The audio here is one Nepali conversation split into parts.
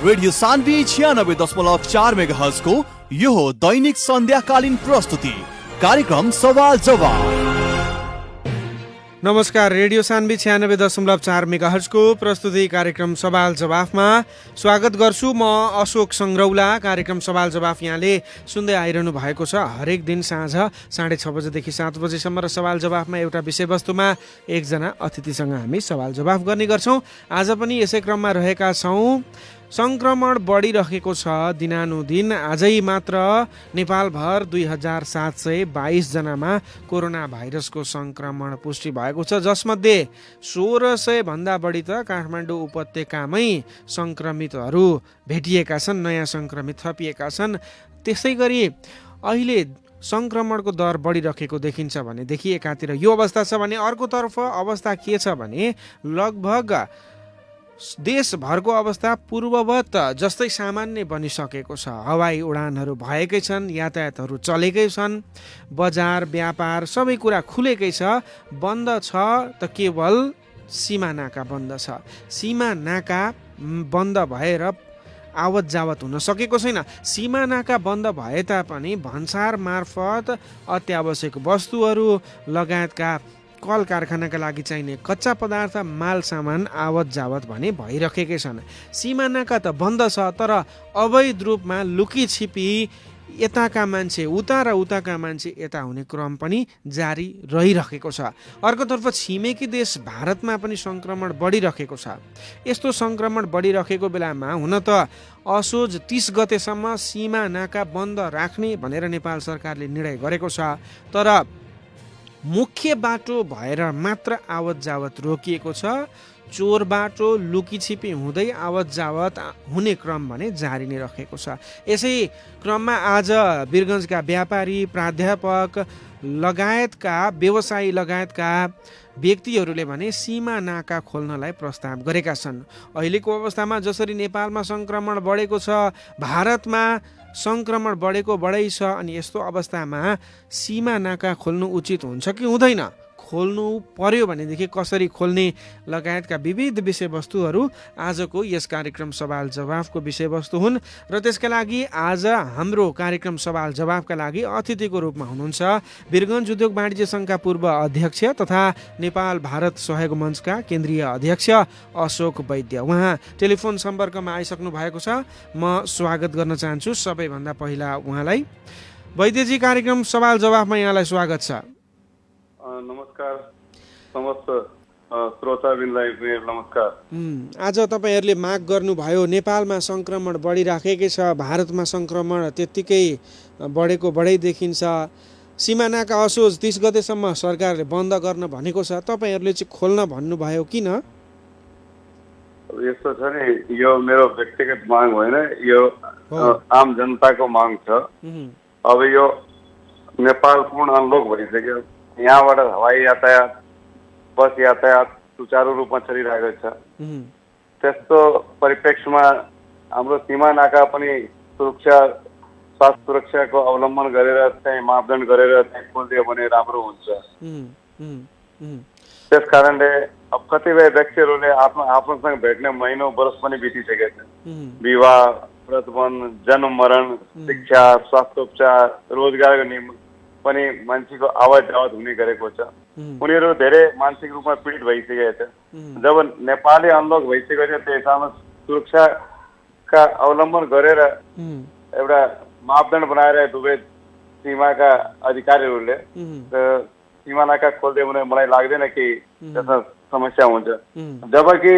रेडियो सान्वी 96.4 मेगाहर्ज को यो हो दैनिक सन्ध्याकालीन प्रस्तुति कार्यक्रम सवाल जवाब। नमस्कार, रेडियो सान्वी 96.4 मेगाहर्ज को प्रस्तुति कार्यक्रम सवाल जवाफमा स्वागत गर्छु। म अशोक सङ्ग्रौला। कार्यक्रम सवाल जवाफ यहाँले सुन्दै आइरहनु भएको छ। हरेक दिन साँझ 6:30 बजेदेखि 7 बजेसम्म र सवाल जवाफमा एउटा विषयवस्तुमा एकजना अतिथिसँग हामी सवाल जवाफ गर्ने गर्छौँ। आज पनि यसै क्रममा रहेका छौँ। सङ्क्रमण बढिरहेको छ दिनानुदिन। आजै मात्र नेपालभर 2722 जनामा कोरोना भाइरसको सङ्क्रमण पुष्टि भएको छ, जसमध्ये 1600 भन्दा बढी त काठमाडौँ उपत्यकामै सङ्क्रमितहरू भेटिएका छन्, नयाँ सङ्क्रमित थपिएका छन्। त्यसै गरी अहिले सङ्क्रमणको दर बढिरहेको देखिन्छ भनेदेखि एकातिर यो अवस्था छ भने अर्कोतर्फ अवस्था के छ भने लगभग देशभरको अवस्था पूर्ववत जस्तै सामान्य बनिसकेको छ। हवाई उडानहरू भएकै छन्, यातायातहरू चलेकै छन्, बजार व्यापार सबै कुरा खुलेकै छ। बन्द छ त केवल सीमा नाका बन्द छ। सीमा नाका बन्द भएर आवत जावत हुन सकेको छैन। सीमा नाका बन्द भए तापनि भन्सार मार्फत अत्यावश्यक वस्तुहरू लगायतका कल कारखानाका लागि चाहिने कच्चा पदार्थ माल सामान आवत जावत भने भइरहेकै छन्। सीमा नाका त बन्द छ, तर अवैध रूपमा लुकी छिपी यताका मान्छे उता र उताका मान्छे यता हुने क्रम पनि जारी रहिरहेको छ। अर्कोतर्फ छिमेकी देश भारतमा पनि सङ्क्रमण बढिरहेको छ। यस्तो सङ्क्रमण बढिरहेको बेलामा हुन त असोज 30 गतेसम्म सीमा नाका बन्द राख्ने भनेर नेपाल सरकारले निर्णय गरेको छ, तर मुख्य बाटो भएर मात्र आवत जावत रोकिएको छ। चोर बाटो लुकी छिपी हुँदै आवत जावत हुने क्रम भने जारी नै राखेको छ। यसै क्रममा आज वीरगञ्जका व्यापारी, प्राध्यापक लगायतका व्यवसायी लगायतका व्यक्तिहरूले भने सीमा नाका खोल्नलाई प्रस्ताव गरेका छन्। अहिलेको अवस्थामा जसरी नेपालमा सङ्क्रमण बढेको छ, भारतमा सङ्क्रमण बढेको बढै छ, अनि यस्तो अवस्थामा सीमा नाका खोल्नु उचित हुन्छ कि हुँदैन, खोल्नु पर्यो भनेदेखि कसरी खोल्ने लगायतका विविध विषयवस्तुहरू आजको यस कार्यक्रम सवाल जवाफको विषयवस्तु हुन्। र त्यसका लागि आज हाम्रो कार्यक्रम सवाल जवाफका लागि अतिथिको रूपमा हुनुहुन्छ वीरगञ्ज उद्योग वाणिज्य सङ्घका पूर्व अध्यक्ष तथा नेपाल भारत सहयोग मञ्चका केन्द्रीय अध्यक्ष अशोक वैद्य। उहाँ टेलिफोन सम्पर्कमा आइसक्नु भएको छ। म स्वागत गर्न चाहन्छु सबैभन्दा पहिला उहाँलाई। वैद्यजी, कार्यक्रम सवाल जवाफमा यहाँलाई स्वागत छ। नमस्कार समस्त श्रोताबिनलाई नमस्कार। आज तपाईँहरूले माग गर्नुभयो नेपालमा सङ्क्रमण बढिराखेकै छ, भारतमा सङ्क्रमण त्यत्तिकै बढेको बढै देखिन्छ। सीमा नाका असोज 30 गतेसम्म सरकारले बन्द गर्न भनेको छ, तपाईँहरूले चाहिँ खोल्न भन्नुभयो किन? यस्तो छ नि, यो मेरो व्यक्तिगत माग होइन, यो आम जनताको माग छ। अब यो नेपाल पूर्ण अनलक भइसक्यो। यहाँबाट हवाई यातायात, बस यातायात सुचारू रूपमा चलिरहेको छ। त्यस्तो परिप्रेक्ष्यमा हाम्रो सीमा नाका पनि स्वास्थ्य सुरक्षाको अवलम्बन गरेर चाहिँ मापदण्ड गरेर चाहिँ खोलिदियो भने राम्रो हुन्छ। त्यस कारणले अब कतिपय व्यक्तिहरूले आफ्नोसँग भेट्ने महिनौ वर्ष पनि बितिसकेका छन्। विवाह, व्रतबन्ध, जन्म मरण, शिक्षा, स्वास्थ्य उपचार, रोजगारको निम्ति पनि मान्छेको आवत जावत हुने गरेको छ। उनीहरू धेरै मानसिक रूपमा पीडित भइसकेका छ। जब नेपाली अनलक भइसकेको छ, त्यस हिसाबमा सुरक्षाका अवलम्बन गरेर एउटा मापदण्ड बनाएर दुवै सीमाका अधिकारीहरूले सीमा नाका खोलिदियो भने मलाई लाग्दैन कि त्यसमा समस्या हुन्छ। जबकि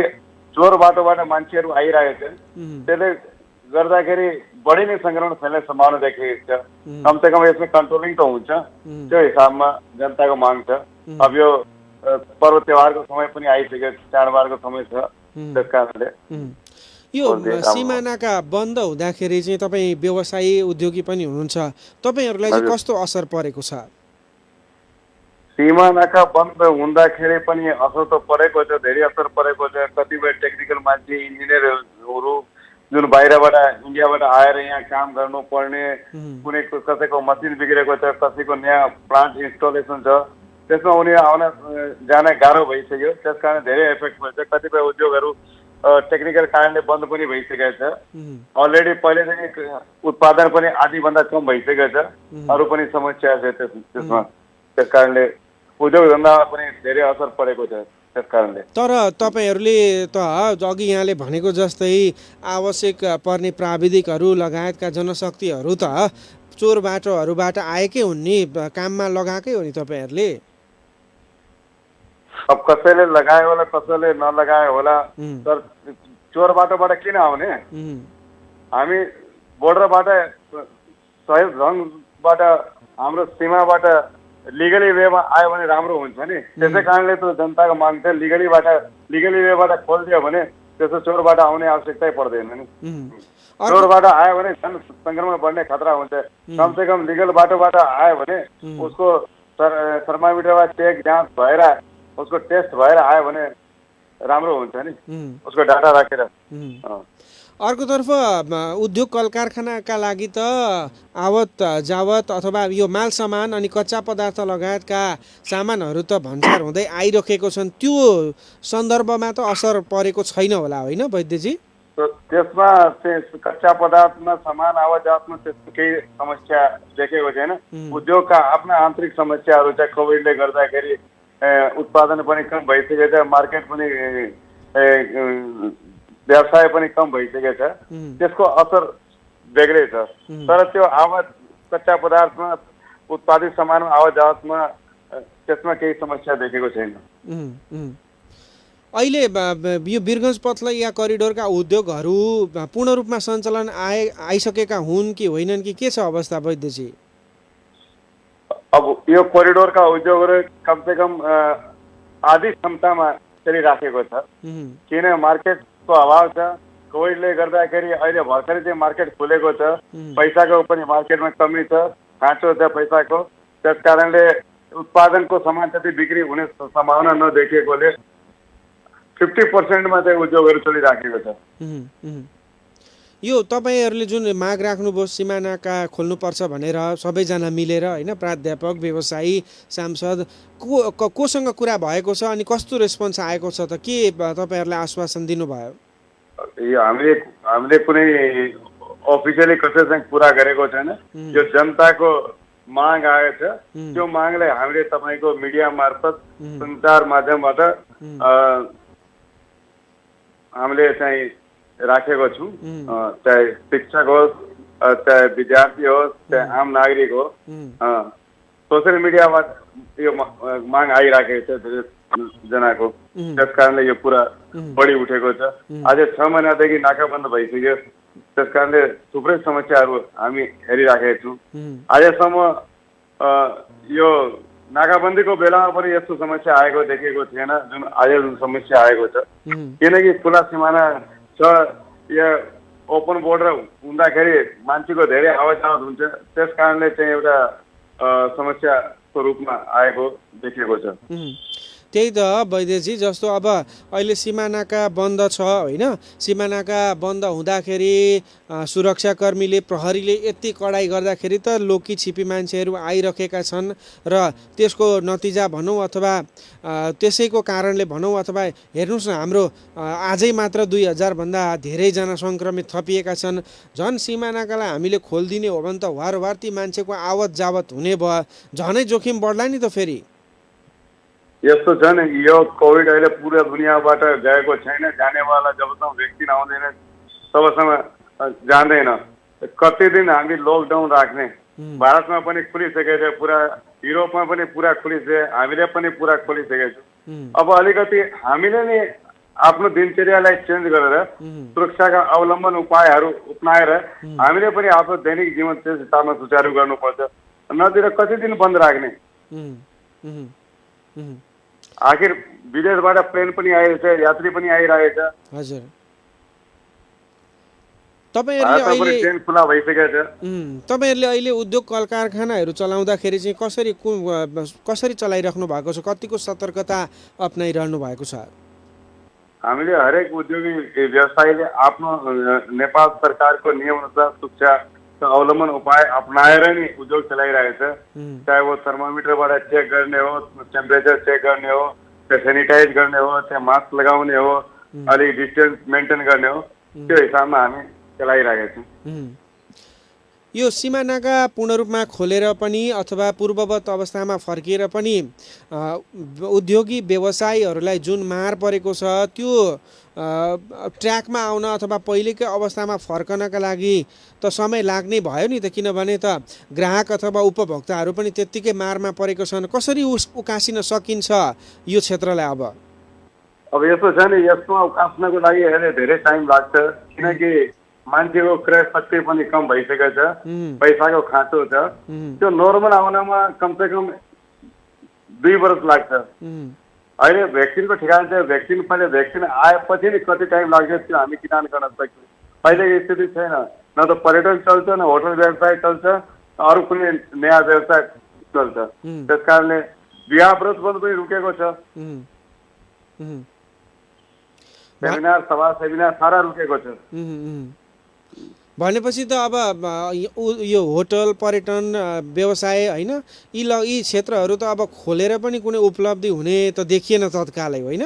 चोर बाटोबाट मान्छेहरू आइरहेको छ, त्यसले गर्दाखेरि बढी नै सङ्क्रमण फैल्ने सम्भावना देखिएको छ। कमसे कम यसमा कन्ट्रोलिङ त हुन्छ, त्यो हिसाबमा जनताको माग छ। अब यो पर्व त्योहारको समय पनि आइसक्यो, चाडबाडको समय छ। त्यस कारणले यो सीमा नाका बन्द हुँदाखेरि चाहिँ तपाईँ व्यवसायी उद्योगी पनि हुनुहुन्छ, तपाईँहरूलाई चाहिँ कस्तो असर परेको छ? सीमा नाका बन्द हुँदाखेरि पनि असर त परेको छ, धेरै असर परेको छ। कतिपय टेक्निकल मान्छे, इन्जिनियरहरू जुन बाहिरबाट इन्डियाबाट आएर यहाँ काम गर्नुपर्ने, कुनै कसैको मसिन बिग्रेको छ, कसैको नयाँ प्लान्ट इन्स्टलेसन छ, त्यसमा उनीहरू आउन जान गाह्रो भइसक्यो। त्यस कारण धेरै इफेक्ट भइसक्यो। कतिपय उद्योगहरू टेक्निकल कारणले बन्द पनि भइसकेको छ। अलरेडी पहिलेदेखि उत्पादन पनि आधीभन्दा कम भइसकेको छ। अरू पनि समस्या छ त्यसमा। त्यस कारणले उद्योग धन्दामा पनि धेरै असर परेको छ त्यस कारणले। तर तपाईँहरूले त अघि यहाँले भनेको जस्तै आवश्यक पर्ने प्राविधिकहरू लगायतका जनशक्तिहरू त चोर बाटोहरूबाट आएकै हुन् नि, काममा लगाएकै हो नि तपाईँहरूले। अब कसैले लगायो होला कसैले नलगायो होला, तर चोर बाटोबाट किन आउने? हामी बोर्डरबाट सही ढङ्गबाट हाम्रो सीमाबाट लिगली वेमा आयो भने राम्रो हुन्छ नि। त्यसै कारणले त जनताको माग थियो लिगली वेबाट खोलिदियो भने त्यसो चोरबाट आउने आवश्यकतै पर्दैन नि। चोरबाट आयो भने झन् संक्रमण बढ्ने खतरा हुन्छ। कमसे कम लिगल बाटोबाट आयो भने उसको थर्मामिटरमा चेक जाँच भएर उसको टेस्ट भएर आयो भने राम्रो हुन्छ नि, उसको डाटा राखेर। अर्कोतर्फ उद्योग कल कारखानाका लागि त आवत जावत अथवा यो माल सामान अनि कच्चा पदार्थ लगायतका सामानहरू त भन्सार हुँदै आइरहेको छन्, त्यो सन्दर्भमा त असर परेको छैन होला होइन वैद्यजी? त्यसमा कच्चा पदार्थमा सामान आवत जावतमा त्यस्तो केही समस्या देखेको छैन। उद्योगका आफ्ना आन्तरिक समस्याहरू चाहिँ कोभिडले गर्दाखेरि उत्पादन पनि कम भइसकेको छ, मार्केट पनि व्यवसाय पनि कम भइसकेको छ, त्यसको असर बेग्लै छ। तर त्यो आवत कच्चा पदार्थमा उत्पादित सामानमा आवत जावतमा त्यसमा केही समस्या देखेको छैन। अहिले यो वीरगञ्ज पथलैया करिडोरका उद्योगहरू पूर्ण रूपमा सञ्चालन आइसकेका हुन् कि होइनन् कि के छ अवस्था वैद्यजी? अब यो कोरिडोरका उद्योगहरू कमसे कम आधी क्षमतामा चलिराखेको छ, किन मार्केटको अभाव छ। कोभिडले गर्दाखेरि अहिले भर्खरै चाहिँ मार्केट खुलेको छ, पैसाको पनि मार्केटमा कमी छ, खाँचो छ पैसाको। त्यस कारणले उत्पादनको सामान जति बिक्री हुने सम्भावना नदेखिएकोले 50% मा चाहिँ उद्योगहरू चलिराखेको छ। यो तपाईँहरूले जुन माग राख्नुभयो सिमानाका खोल्नुपर्छ भनेर सबैजना मिलेर होइन, प्राध्यापक, व्यवसायी, सांसद कोसँग कुरा भएको छ अनि कस्तो रेस्पोन्स आएको छ त? के तपाईँहरूलाई आश्वासन दिनुभयो? यो हामीले कुनै अफिसियली कसैसँग कुरा गरेको छैन। यो जनताको माग आएको छ, त्यो मागलाई हामीले तपाईँको मिडिया मार्फत सञ्चार माध्यमबाट हामीले चाहिँ राखेको छु। चाहे शिक्षक होस्, चाहे विद्यार्थी होस्, चाहे आम नागरिक हो, सोसियल मिडियामा यो माग आइराखेको छ धेरै जनाको। त्यस कारणले यो कुरा बढी उठेको छ। अझै 6 महिनादेखि नाकाबन्द भइसक्यो, त्यस कारणले थुप्रै समस्याहरू हामी हेरिराखेका छौँ। अझैसम्म यो नाकाबन्दीको बेलामा पनि यस्तो समस्या आएको देखेको थिएन जुन आज समस्या आएको छ। किनकि खुला सिमाना छ, या ओपन बोर्डर हुँदाखेरि मान्छेको धेरै आवाज जावत हुन्छ, त्यस कारणले चाहिँ एउटा समस्याको रूपमा आएको देखिएको छ। त्यही त वैद्यजी, जस्तो अब अहिले सिमानाका बन्द छ होइन, सिमानाका बन्द हुँदाखेरि सुरक्षाकर्मीले, प्रहरीले यति कडाइ गर्दाखेरि त लोकी छिपी मान्छेहरू आइरहेका छन् र त्यसको नतिजा भनौँ अथवा त्यसैको कारणले भनौँ अथवा हेर्नुहोस् न, हाम्रो आजै मात्र 2000 भन्दा धेरैजना सङ्क्रमित थपिएका छन्। झन् सिमानाकालाई हामीले खोलिदिने हो भने त वारवार ती मान्छेको आवत जावत हुने भयो, झनै जोखिम बढ्ला नि त फेरि। यस्तो छ नि, यो कोभिड अहिले पुरा दुनियाँबाट गएको छैन। जानेवाला जबसम्म भ्याक्सिन आउँदैन तबसम्म जाँदैन। कति दिन हामी लकडाउन राख्ने? भारतमा पनि खुलिसकेको छ, पुरा युरोपमा पनि पुरा खुलिसक्यो, हामीले पनि पुरा खोलिसकेको छौँ। अब अलिकति हामीले नि आफ्नो दिनचर्यालाई चेन्ज गरेर सुरक्षाका अवलम्बन उपायहरू अपनाएर हामीले पनि आफ्नो दैनिक जीवन त्यस हिसाबमा सुचारू गर्नुपर्छ। नत्र कति दिन बन्द राख्ने? आखिर विदेशबाट प्लेन पनि आइरहेछ, यात्री पनि आइरहेछ। हजुर, तपाईँहरूले अहिले उद्योग कल कारखानाहरू चलाउँदाखेरि चाहिँ कसरी चलाइराख्नु भएको छ? कतिको सतर्कता अप्नाइरहनु भएको छ? हामीले हरेक उद्योगी व्यवसायीले आफ्नो नेपाल सरकारको नियम अनुसार सुरक्षा अवलम्बन उपाय अपनाएर नै उद्योग चलाइरहेछ। चाहे वो थर्मोमिटरबाट चेक गर्ने हो, टेम्परेचर चेक गर्ने हो, चाहे सेनिटाइज गर्ने हो, चाहे मास्क लगाउने हो, अलिक डिस्टेन्स मेन्टेन गर्ने हो, त्यो हिसाबमा हामी चलाइरहेका छौँ। यो सिमानाका पूर्ण रूपमा खोलेर पनि अथवा पूर्ववत अवस्थामा फर्किएर पनि उद्योगी व्यवसायीहरूलाई जुन मार परेको छ त्यो ट्र्याकमा आउन अथवा पहिलेकै अवस्थामा फर्कनका लागि त समय लाग्ने भयो नि त, किनभने त ग्राहक अथवा उपभोक्ताहरू पनि त्यत्तिकै मारमा परेको छन्। कसरी उकासिन सकिन्छ यो क्षेत्रलाई? अब यस्तो छ नि, यसमा उकास्नको लागि अहिले धेरै टाइम लाग्छ, किनकि मान्छेको क्रय शक्ति पनि कम भइसकेको छ, पैसाको खाँचो छ। त्यो नर्मल आउनमा कमसेकम 2 वर्ष लाग्छ। अहिले भ्याक्सिनको ठिकाना चाहिँ भ्याक्सिन पहिले भ्याक्सिन आएपछि नि कति टाइम लाग्छ त्यो हामी किसान गर्न सक्छौँ। अहिलेको स्थिति छैन, न त पर्यटन चल्छ, न होटल व्यवसाय चल्छ, अरू कुनै नयाँ व्यवसाय चल्छ। त्यस कारणले बिहा व्रत पनि रुकेको छ, सेमिनार सभा सेमिनार सारा रुकेको छ। भनेपछि त अब यो होटल पर्यटन व्यवसाय होइन, यी क्षेत्रहरू त अब खोलेर पनि कुनै उपलब्धि हुने त देखिएन तत्कालै, होइन?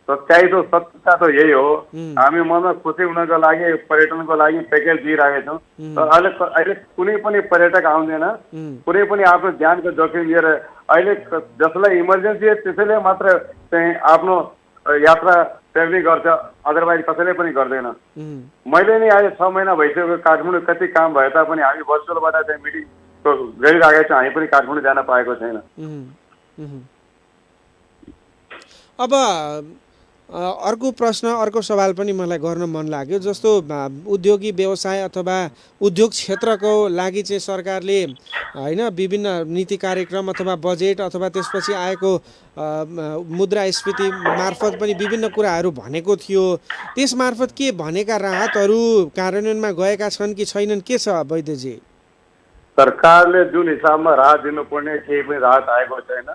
सच्चाइ त सत्यता त यही हो। हामी मनमा खुसी हुनको लागि पर्यटनको लागि प्याकेज दिइरहेका छौँ, तर अहिले कुनै पनि पर्यटक आउँदैन, कुनै पनि आफ्नो ज्यानको जोखिम लिएर। अहिले जसलाई इमर्जेन्सी त्यसैले मात्र चाहिँ आफ्नो यात्रा ट्राभलिङ गर्छ, अदरवाइज कसैले पनि गर्दैन। मैले नि अहिले 6 महिना भइसक्यो काठमाडौँ, कति काम भए तापनि हामी भर्चुअलबाट चाहिँ मिटिङ गरिरहेका छौँ, हामी पनि काठमाडौँ जान पाएको छैन। अब अर्को प्रश्न, अर्को सवाल पनि मलाई गर्न मन लाग्यो। जस्तो उद्योगी व्यवसाय अथवा उद्योग क्षेत्रको लागि चाहिँ सरकारले होइन विभिन्न नीति कार्यक्रम अथवा बजेट अथवा त्यसपछि आएको मुद्रास्फीति मार्फत पनि विभिन्न कुराहरू भनेको थियो। त्यस मार्फत के भनेका राहतहरू कार्यान्वयनमा गएका छन् कि छैनन्? के छ वैद्यजी? सरकारले जुन हिसाबमा राहत दिनुपर्ने केही पनि राहत आएको छैन।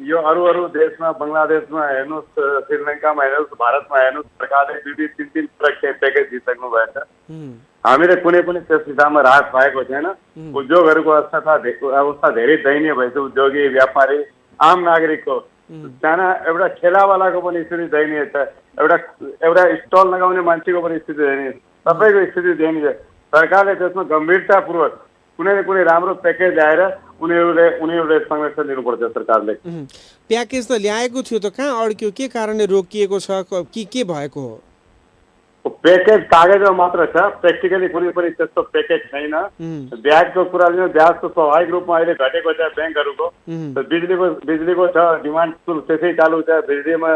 यो अरू देशमा, बङ्गलादेशमा हेर्नुहोस्, श्रीलङ्कामा हेर्नुहोस्, भारतमा हेर्नुहोस्, सरकारले 2-3 प्याकेज दिइसक्नु भएको छ। हामीले कुनै पनि त्यस हिसाबमा राहत पाएको छैन। उद्योगहरूको अवस्था धेरै दयनीय भएछ। उद्योगी, व्यापारी, आम नागरिकको, साना एउटा ठेलावालाको पनि स्थिति दयनीय छ, एउटा स्टल लगाउने मान्छेको पनि स्थिति दयनीय, सबैको स्थिति दयनीय। सरकारले त्यसमा गम्भीरतापूर्वक कुनै न कुनै राम्रो प्याकेज ल्याएर उनीहरूले संरक्षण दिनुपर्छ। सरकारले प्याकेज त ल्याएको थियो, त कहाँ अड्क्यो? के कारणले रोकिएको छ कि के भएको हो? प्याकेज कागजमा मात्र छ, प्र्याक्टिकली कुनै पनि त्यस्तो प्याकेज छैन। ब्याजको कुरा लिनु, ब्याज त स्वाभाविक रूपमा अहिले घटेको छ ब्याङ्कहरूको। बिजुलीको छ डिमान्ड सुरु त्यसै चालु छ, बिजुलीमा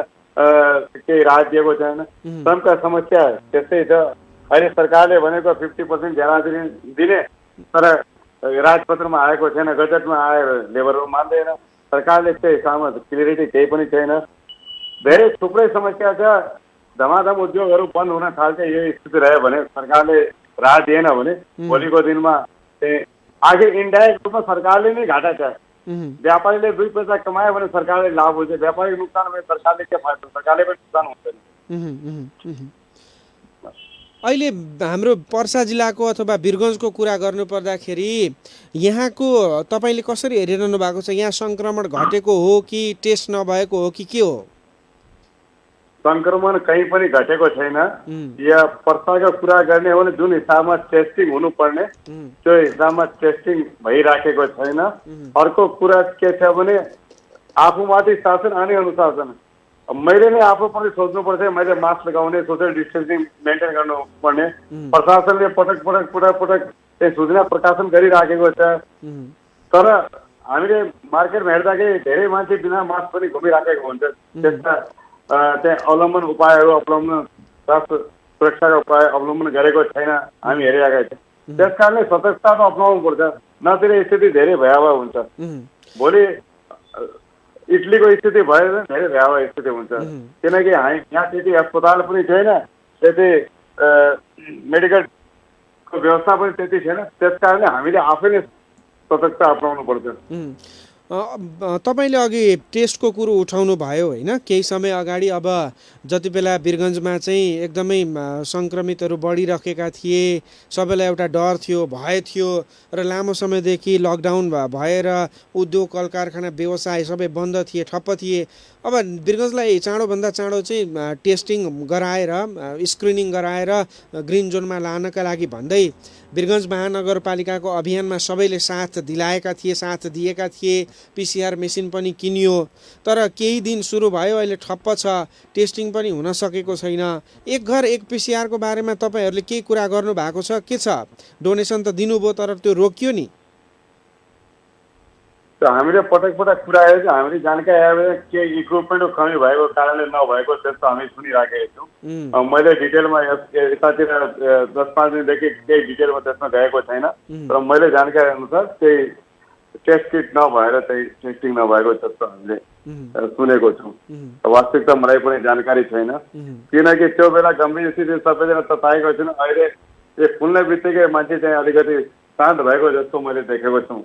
केही राहत दिएको छैन। श्रमका समस्या त्यस्तै छ। अहिले सरकारले भनेको 50% ध्यान दिने, तर राजपत्रमा आएको छैन, गजटमा आएर लेबरहरू मान्दैन। सरकारले त्यो हिसाबमा क्लियरिटी केही पनि छैन। धेरै थुप्रै समस्या छ। धमाधम उद्योगहरू बन्द हुन थाल्छ। यो स्थिति रह्यो भने, सरकारले राहत दिएन भने भोलिको दिनमा आखिर इन्डाइरेक्ट रूपमा सरकारले नै घाटा छ। व्यापारीले 2 पैसा कमायो भने सरकारले लाभ हुन्छ, व्यापारीको नुकसान भने सरकारले के फाइदा? सरकारले पनि नुकसान हुँदैन। अहिले हाम्रो पर्सा जिल्लाको अथवा वीरगञ्जको कुरा गर्नुपर्दाखेरि यहाँको तपाईँले कसरी हेरिरहनु भएको छ? यहाँ सङ्क्रमण घटेको हो कि टेस्ट नभएको हो कि के हो? सङ्क्रमण कहीँ पनि घटेको छैन। या पर्साको कुरा गर्ने हो भने जुन हिसाबमा टेस्टिङ हुनुपर्ने त्यो हिसाबमा टेस्टिङ भइराखेको छैन। अर्को कुरा के छ भने आफूमाथि शासन अनि अनुशासन। मैले नै आफू पनि सोच्नुपर्छ, मैले मास्क लगाउने, सोसियल डिस्टेन्सिङ मेन्टेन गर्नुपर्ने। प्रशासनले पटक सूचना प्रकाशन गरिराखेको छ, तर हामीले मार्केटमा हेर्दाखेरि धेरै मान्छे बिना मास्क पनि घुमिराखेको हुन्छ। त्यसमा त्यहाँ अवलम्बन उपायहरू स्वास्थ्य सुरक्षाका उपाय अवलम्बन गरेको छैन, हामी हेरिरहेका छौँ। त्यस कारणले सतर्कता त अप्नाउनु पर्छ, नत्र स्थिति धेरै भयावह हुन्छ। भोलि इटलीको स्थिति भयो भने धेरै भयावह स्थिति हुन्छ, किनकि यहाँ त्यति अस्पताल पनि छैन, त्यति मेडिकलको व्यवस्था पनि त्यति छैन। त्यस कारणले हामीले आफैले सतर्कता अप्नाउनु पर्छ। तपाईँले अघि टेस्टको कुरो उठाउनु भयो होइन, केही समय अगाडि अब जति बेला वीरगन्जमा चाहिँ एकदमै सङ्क्रमितहरू बढिरहेका थिए, सबैलाई एउटा डर थियो, भय थियो र लामो समयदेखि लकडाउन भएर उद्योग कल कारखाना व्यवसाय सबै बन्द थिए, ठप्प थिए। अब वीरगन्जलाई चाँडोभन्दा चाँडो चाहिँ टेस्टिङ गराएर स्क्रिनिङ गराएर ग्रिन जोनमा लानका लागि भन्दै वीरगन्ज महानगरपालिकाको अभियानमा सबैले साथ दिलाएका थिए, साथ दिएका थिए। पिसिआर मेसिन पनि किनियो, तर केही दिन सुरु भयो, अहिले ठप्प छ, टेस्टिङ पनि हुन सकेको छैन। एक घर एक पिसिआरको बारेमा तपाईँहरूले केही कुरा गर्नु भएको छ? के छ? डोनेसन त दिनुभयो तर त्यो रोकियो नि। हामीले पटक पटक कुरा आयो, हामीले जानकारी आयो के इक्विपमेन्टको कमी भएको कारणले नभएको त्यस्तो हामी सुनिराखेको छौँ। मैले डिटेलमा यतातिर 10-5 दिनदेखि केही डिटेलमा त्यसमा गएको छैन, तर मैले जानकारी अनुसार त्यही टेस्ट किट नभएर चाहिँ टेस्टिङ नभएको जस्तो हामीले सुनेको छौँ। वास्तविकता मलाई पनि जानकारी छैन, किनकि त्यो बेला गम्भीर स्थिति सबैजना तताएको छैन। अहिले यो फुल्ने बित्तिकै मान्छे चाहिँ अलिकति शान्त भएको जस्तो मैले देखेको छु।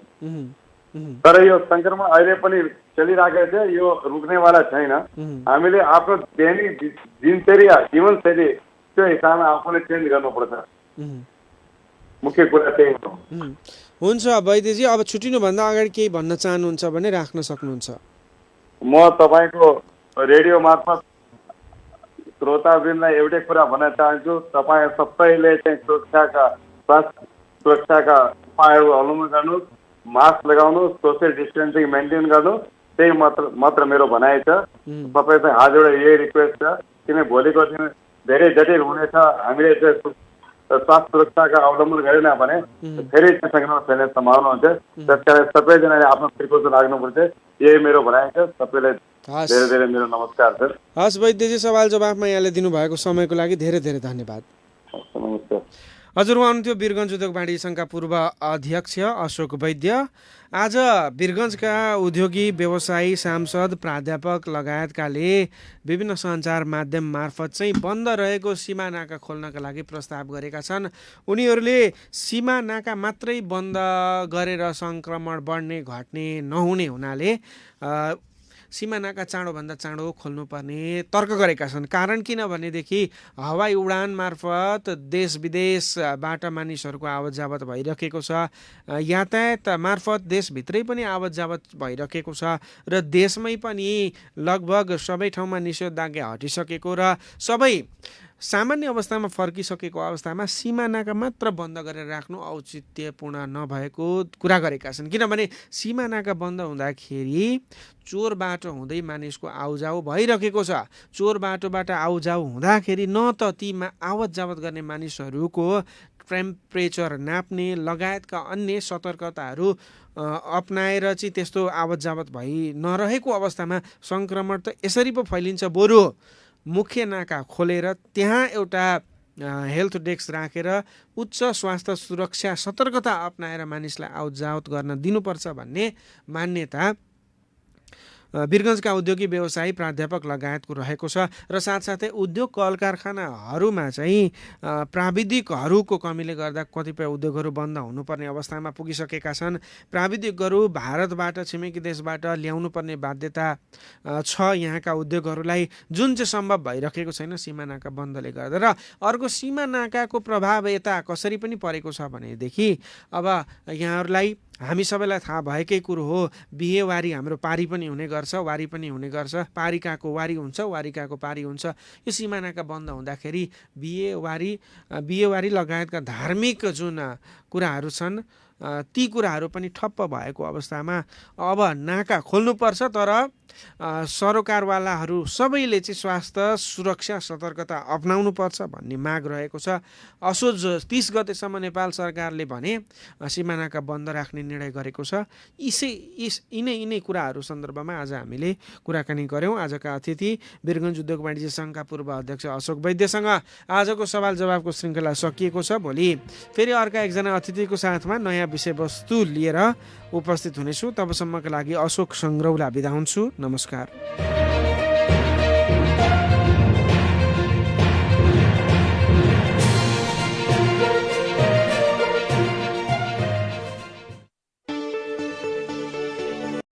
तर यो सङ्क्रमण अहिले पनि चलिरहेको छ, यो रुक्नेवाला छैन। हामीले आफ्नो दैनिक दिनचर्या जीवनशैली त्यो हिसाबमा आफूले चेन्ज गर्नुपर्छ, मुख्य कुरा त्यही हो। हुन्छ वैद्यजी, अब छुट्टिनुभन्दा अगाडि केही भन्न चाहनुहुन्छ भने राख्न सक्नुहुन्छ। म तपाईँको रेडियो मार्फत श्रोतावृन्दलाई एउटै कुरा भन्न चाहन्छु, तपाईँ सबैले चाहिँ स्वास्थ्य सुरक्षाका उपायहरू अवलम्बन गर्नुहोस्, मास्क लगाउनुहोस्, सोसियल डिस्टेन्सिङ मेन्टेन गर्नु, त्यही मात्र मेरो भनाइ छ। सबैसँग हात जोडेर यही रिक्वेस्ट छ, किन भोलिको दिन धेरै जटिल हुनेछ। हामीले चाहिँ स्वास्थ्य सुरक्षाका अवलम्बन गरेन भने फेरि सङ्क्रमण फैल्ने सम्भावना हुन्छ। त्यसकारण सबैजनाले आफ्नो प्रिकोसन राख्नुपर्छ, यही मेरो भनाइ छ। सबैलाई धेरै धेरै मेरो नमस्कार छ। हस् वैद्यजी, सवाल जवाफमा यहाँले दिनुभएको समयको लागि धेरै धेरै धन्यवाद। नमस्कार। हजुर, उहाँ हुनुहुन्थ्यो वीरगन्ज उद्योग वाणिज्य सङ्घका पूर्व अध्यक्ष अशोक वैद्य। आज वीरगन्जका उद्योगी, व्यवसायी, सांसद, प्राध्यापक लगायतकाले विभिन्न सञ्चार माध्यम मार्फत चाहिँ बन्द रहेको सीमा नाका खोल्नका लागि प्रस्ताव गरेका छन्। उनीहरूले सीमा नाका मात्रै बन्द गरेर सङ्क्रमण बढ्ने घट्ने नहुने हुनाले सीमा नाका चाँडोभन्दा चाँडो खोल्नुपर्ने तर्क गरेका छन्। कारण किनभनेदेखि हवाई उडान मार्फत देश विदेशबाट मानिसहरूको आवत जावत भइरहेको छ, यातायात मार्फत देशभित्रै पनि आवत जावत भइरहेको छ र देशमै पनि लगभग सबै ठाउँमा निषेधाज्ञा हटिसकेको र सबै सामान्य अवस्थामा फर्किसकेको अवस्थामा सीमा नाका मात्र बन्द गरेर राख्नु औचित्यपूर्ण नभएको कुरा गरेका छन्। किनभने सीमा नाका बन्द हुँदाखेरि चोर बाटो हुँदै मानिसको आउजाउ भइरहेको छ। चोर बाटोबाट आउजाउ हुँदाखेरि न त ती आवत जावत गर्ने मानिसहरूको टेम्परेचर नाप्ने लगायतका अन्य सतर्कताहरू अपनाएर चाहिँ त्यस्तो आवत जावत भइ नरहेको अवस्थामा सङ्क्रमण त यसरी पो फैलिन्छ। बरु मुख्य नाका खोलेर त्यहाँ एउटा हेल्थ डेस्क राखेर उच्च स्वास्थ्य सुरक्षा सतर्कता अपनाएर मानिसलाई आवतजावत गर्न दिनुपर्छ भन्ने मान्यता वीरगन्जका उद्योगी, व्यवसायी, प्राध्यापक लगायतको रहेको छ। र साथसाथै उद्योग कल कारखानाहरूमा चाहिँ प्राविधिकहरूको कमीले गर्दा कतिपय उद्योगहरू बन्द हुनुपर्ने अवस्थामा पुगिसकेका छन्। प्राविधिकहरू भारतबाट, छिमेकी देशबाट ल्याउनु पर्ने बाध्यता छ यहाँका उद्योगहरूलाई, जुन चाहिँ सम्भव भइरहेको छैन सीमा नाका बन्दले गर्दा। र अर्को, सीमा नाकाको प्रभाव यता कसरी पनि परेको छ भनेदेखि अब यहाँहरूलाई हामी सबैलाई थाहा भएकै कुरो हो, बिहेवारी हाम्रो पारी पनि हुने गर्छ, वारी पनि हुने गर्छ। पारिकाको वारी हुन्छ, वारिकाको पारी हुन्छ। यो सीमा नाका बन्द हुँदाखेरि बिहेवारी लगायतका धार्मिक जुन कुराहरू छन् ती कुराहरू पनि ठप्प भएको अवस्थामा अब नाका खोल्नुपर्छ। तर सरोकारवालाहरू सबैले चाहिँ स्वास्थ्य सुरक्षा सतर्कता अपनाउनुपर्छ भन्ने माग रहेको छ। असोज 30 गतेसम्म नेपाल सरकारले भने सीमा नाका बन्द राख्ने निर्णय गरेको छ। यिनै कुराहरू सन्दर्भमा आज हामीले कुराकानी गऱ्यौँ। आजका अतिथि वीरगन्ज उद्योग वाणिज्य सङ्घका पूर्व अध्यक्ष अशोक वैद्यसँग आजको सवाल जवाफको श्रृङ्खला सकिएको छ। भोलि फेरि अर्का एकजना अतिथिको साथमा नयाँ विषयवस्तु लिएर उपस्थित हुनेछु। तबसम्मका लागि अशोक सङ्ग्रौला बिदा हुन्छु। नमस्कार।